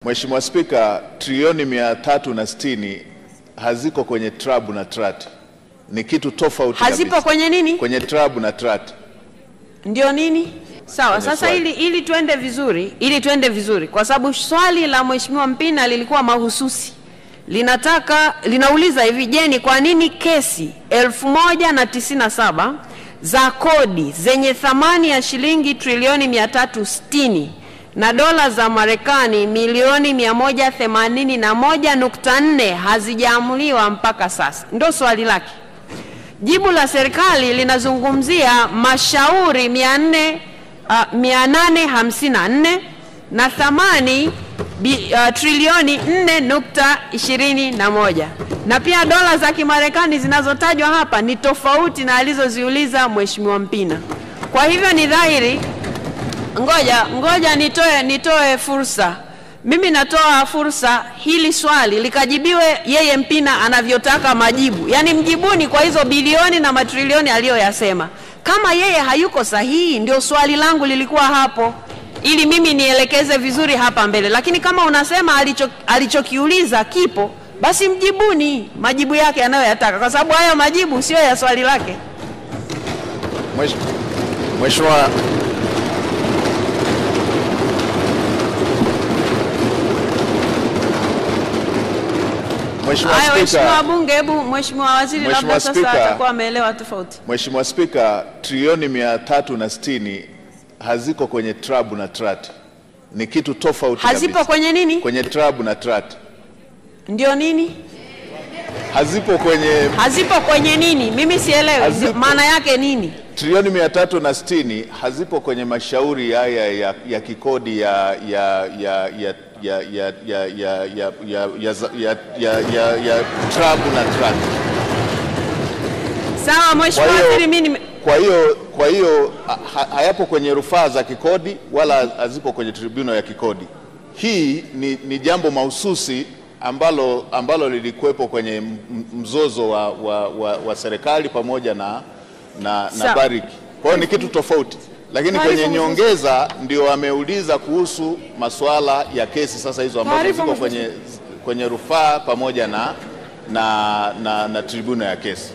Mheshimiwa Spika, trilioni 360 haziko kwenye TRAB na TRAT. Ni kitu tofauti kabisa. Hazipo kwenye nini? Kwenye TRAB na TRAT. Ndio nini? Sawa, sasa ili tuende vizuri kwa sababu swali la Mheshimiwa Mpina lilikuwa mahususi. Linauliza hivi, je, ni kwa nini kesi 1097 za kodi zenye thamani ya shilingi trilioni 360 na dola za Marekani milioni 181.4 hazijaamuliwa mpaka sasa? Ndio swali lake. Jibu la serikali linazungumzia mashauri 854 na thamani trilioni 4.21, na pia dola za Kimarekani zinazotajwa hapa ni tofauti na alizoziuliza Mheshimiwa Mpina. Kwa hivyo ni dhahiri, ngoja nitoe fursa. Mimi natoa fursa hili swali likajibiwe yeye Mpina anavyotaka majibu. Yaani mjibuni kwa hizo bilioni na matrilioni aliyoyasema. Kama yeye hayuko sahihi, ndio swali langu lilikuwa hapo, ili mimi nielekeze vizuri hapa mbele. Lakini kama unasema alichokiuliza kipo, basi mjibuni majibu yake anayoyataka, kwa sababu hayo majibu sio ya swali lake. Mheshimiwa Mheshimiwa Bunge, Mheshimiwa Waziri labda sasa atakuwa ameelewa tofauti. Mheshimiwa Spika, trilioni 360 haziko kwenye TRAB na TRAT. Ni kitu tofauti kabisa. Hazipo kwenye nini? Kwenye TRAB na TRAT. Ndio nini? Hazipo kwenye nini? Mimi sielewi. Maana yake nini? Trilioni 360 hazipo kwenye mashauri haya ya kikodi ya TRAB na TRAT. Sawa Mheshimiwa Waziri, mimi kwa hiyo hayapo kwenye rufaa za kikodi wala hazipo kwenye tribunal ya kikodi. Hii ni jambo mahususi ambalo lilikuwepo kwenye mzozo wa serikali pamoja na Bariki. Kwa hiyo ni kitu tofauti. Lakini kwenye nyongeza ndio ameuliza kuhusu masuala ya kesi sasa hizo ambazo ziko kwenye rufaa pamoja na tribunal ya kesi.